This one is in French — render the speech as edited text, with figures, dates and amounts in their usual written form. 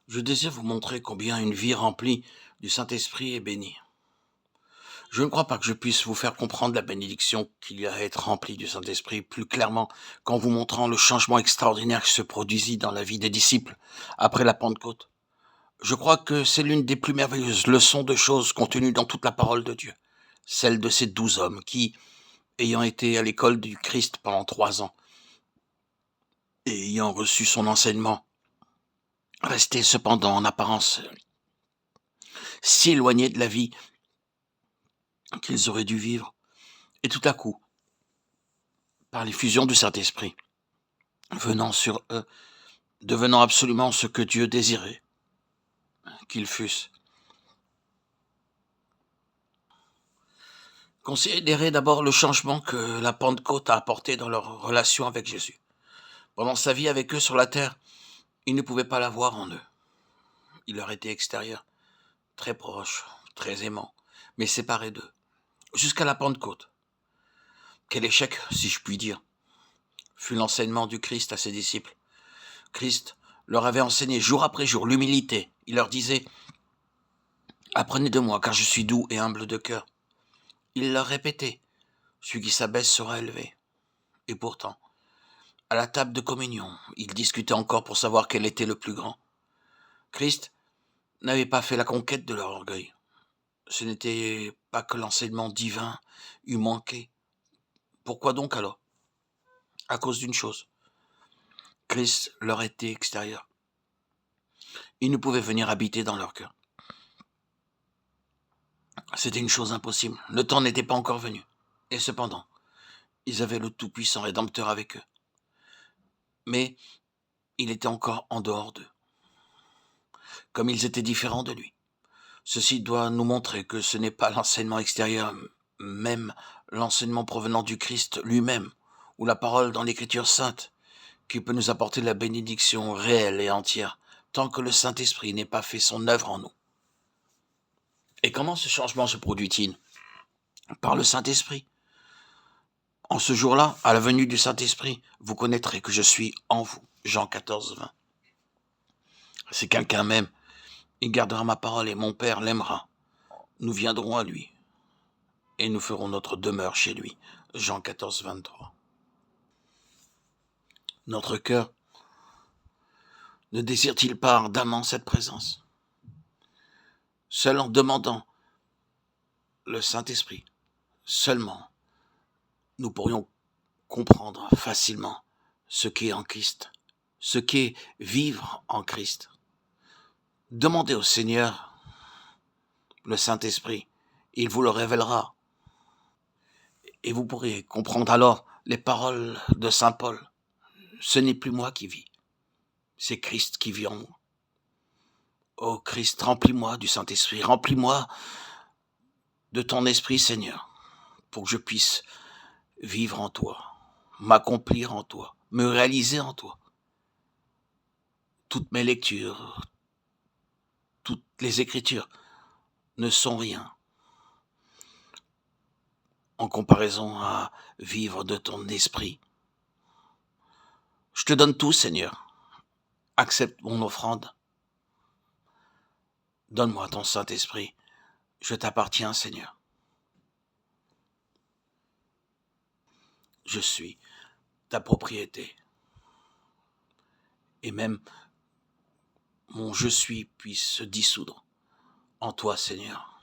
Je désire vous montrer combien une vie remplie du Saint-Esprit est bénie. Je ne crois pas que je puisse vous faire comprendre la bénédiction qu'il y a à être rempli du Saint-Esprit plus clairement qu'en vous montrant le changement extraordinaire qui se produisit dans la vie des disciples après la Pentecôte. Je crois que c'est l'une des plus merveilleuses leçons de choses contenues dans toute la parole de Dieu, celle de ces 12 hommes qui, ayant été à l'école du Christ pendant 3 ans et ayant reçu son enseignement, restaient cependant en apparence si éloignés de la vie qu'ils auraient dû vivre. Et tout à coup, par l'effusion du Saint-Esprit, venant sur eux, devenant absolument ce que Dieu désirait qu'ils fussent. Considérez d'abord le changement que la Pentecôte a apporté dans leur relation avec Jésus. Pendant sa vie avec eux sur la terre, ils ne pouvaient pas la voir en eux. Il leur était extérieur, très proche, très aimant, mais séparé d'eux, jusqu'à la Pentecôte. Quel échec, si je puis dire, fut l'enseignement du Christ à ses disciples. Christ leur avait enseigné jour après jour l'humilité. Il leur disait « Apprenez de moi, car je suis doux et humble de cœur. » Il leur répétait « Celui qui s'abaisse sera élevé. » Et pourtant, à la table de communion, ils discutaient encore pour savoir quel était le plus grand. Christ n'avait pas fait la conquête de leur orgueil. Ce n'était pas que l'enseignement divin eût manqué. Pourquoi donc alors? À cause d'une chose. Christ leur était extérieur. Il ne pouvait venir habiter dans leur cœur. C'était une chose impossible. Le temps n'était pas encore venu. Et cependant, ils avaient le Tout-Puissant Rédempteur avec eux. Mais il était encore en dehors d'eux. Comme ils étaient différents de lui. Ceci doit nous montrer que ce n'est pas l'enseignement extérieur, même l'enseignement provenant du Christ lui-même, ou la parole dans l'Écriture sainte, qui peut nous apporter la bénédiction réelle et entière, tant que le Saint-Esprit n'ait pas fait son œuvre en nous. Et comment ce changement se produit-il? Par le Saint-Esprit. En ce jour-là, à la venue du Saint-Esprit, vous connaîtrez que je suis en vous. Jean 14, 20. Si quelqu'un m'aime, il gardera ma parole et mon Père l'aimera. Nous viendrons à lui et nous ferons notre demeure chez lui. Jean 14, 23. Notre cœur ne désire-t-il pas ardemment cette présence? Seul en demandant le Saint-Esprit, seulement, nous pourrions comprendre facilement ce qu'est en Christ, ce qu'est vivre en Christ. Demandez au Seigneur le Saint-Esprit, il vous le révélera. Et vous pourrez comprendre alors les paroles de Saint Paul. Ce n'est plus moi qui vis, c'est Christ qui vit en moi. Ô Christ, remplis-moi du Saint-Esprit, remplis-moi de ton Esprit, Seigneur, pour que je puisse vivre en toi, m'accomplir en toi, me réaliser en toi. Toutes mes lectures, toutes les Écritures ne sont rien en comparaison à vivre de ton Esprit. Je te donne tout, Seigneur. Accepte mon offrande. Donne-moi ton Saint-Esprit. Je t'appartiens, Seigneur. Je suis ta propriété. Et même mon je suis puisse se dissoudre en toi, Seigneur.